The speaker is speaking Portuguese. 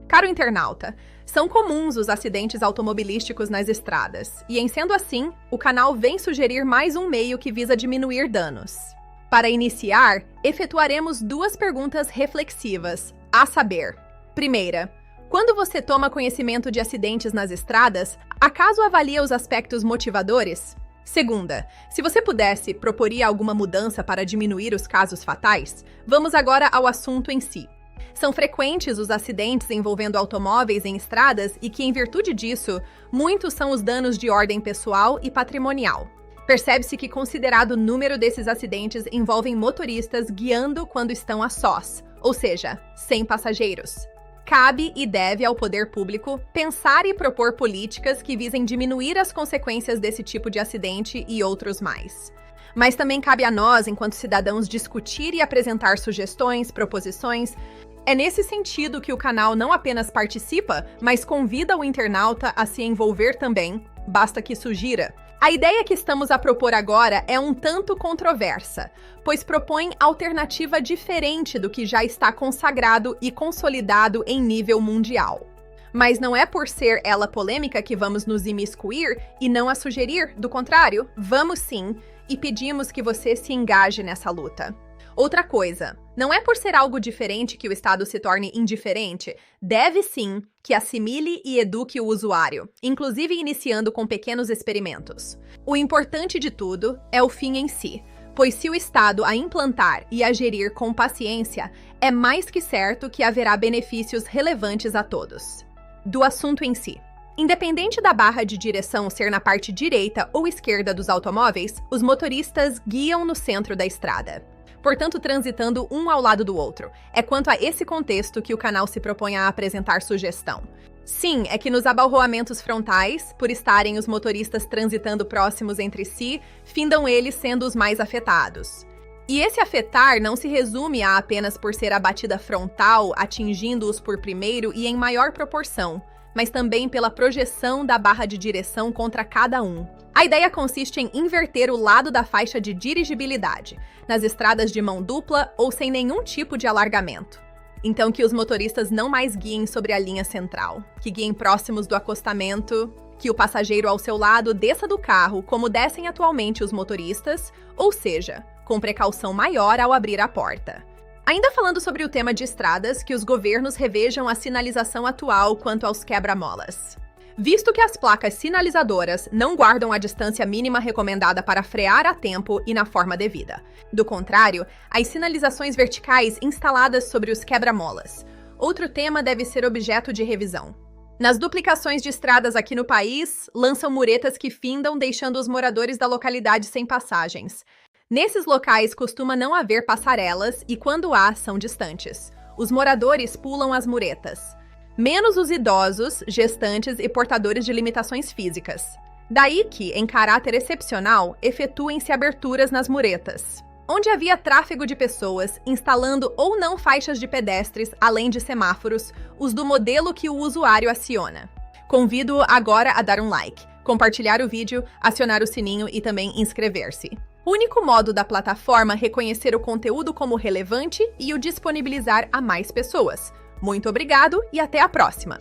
Caro internauta, são comuns os acidentes automobilísticos nas estradas, e em sendo assim, o canal vem sugerir mais um meio que visa diminuir danos. Para iniciar, efetuaremos 2 perguntas reflexivas, a saber: primeira, quando você toma conhecimento de acidentes nas estradas, acaso avalia os aspectos motivadores? Segunda, se você pudesse, proporia alguma mudança para diminuir os casos fatais? Vamos agora ao assunto em si. São frequentes os acidentes envolvendo automóveis em estradas e que, em virtude disso, muitos são os danos de ordem pessoal e patrimonial. Percebe-se que considerado número desses acidentes envolvem motoristas guiando quando estão a sós, ou seja, sem passageiros. Cabe e deve ao poder público pensar e propor políticas que visem diminuir as consequências desse tipo de acidente e outros mais. Mas também cabe a nós, enquanto cidadãos, discutir e apresentar sugestões, proposições. É nesse sentido que o canal não apenas participa, mas convida o internauta a se envolver também, basta que sugira. A ideia que estamos a propor agora é um tanto controversa, pois propõe alternativa diferente do que já está consagrado e consolidado em nível mundial. Mas não é por ser ela polêmica que vamos nos imiscuir e não a sugerir, do contrário, vamos sim, e pedimos que você se engaje nessa luta. Outra coisa, não é por ser algo diferente que o Estado se torne indiferente, deve sim que assimile e eduque o usuário, inclusive iniciando com pequenos experimentos. O importante de tudo é o fim em si, pois se o Estado a implantar e a gerir com paciência, é mais que certo que haverá benefícios relevantes a todos. Do assunto em si. Independente da barra de direção ser na parte direita ou esquerda dos automóveis, os motoristas guiam no centro da estrada, portanto transitando um ao lado do outro. É quanto a esse contexto que o canal se propõe a apresentar sugestão. Sim, é que nos abalroamentos frontais, por estarem os motoristas transitando próximos entre si, findam eles sendo os mais afetados. E esse afetar não se resume a apenas por ser a batida frontal atingindo-os por primeiro e em maior proporção, mas também pela projeção da barra de direção contra cada um. A ideia consiste em inverter o lado da faixa de dirigibilidade, nas estradas de mão dupla ou sem nenhum tipo de alargamento. Então que os motoristas não mais guiem sobre a linha central, que guiem próximos do acostamento, que o passageiro ao seu lado desça do carro como descem atualmente os motoristas, ou seja, com precaução maior ao abrir a porta. Ainda falando sobre o tema de estradas, que os governos revejam a sinalização atual quanto aos quebra-molas. Visto que as placas sinalizadoras não guardam a distância mínima recomendada para frear a tempo e na forma devida. Do contrário, as sinalizações verticais instaladas sobre os quebra-molas. Outro tema deve ser objeto de revisão. Nas duplicações de estradas aqui no país, lançam muretas que findam, deixando os moradores da localidade sem passagens. Nesses locais costuma não haver passarelas e, quando há, são distantes. Os moradores pulam as muretas, menos os idosos, gestantes e portadores de limitações físicas. Daí que, em caráter excepcional, efetuem-se aberturas nas muretas, onde havia tráfego de pessoas, instalando ou não faixas de pedestres, além de semáforos, os do modelo que o usuário aciona. Convido-o agora a dar um like, compartilhar o vídeo, acionar o sininho e também inscrever-se. O único modo da plataforma reconhecer o conteúdo como relevante e o disponibilizar a mais pessoas. Muito obrigado e até a próxima!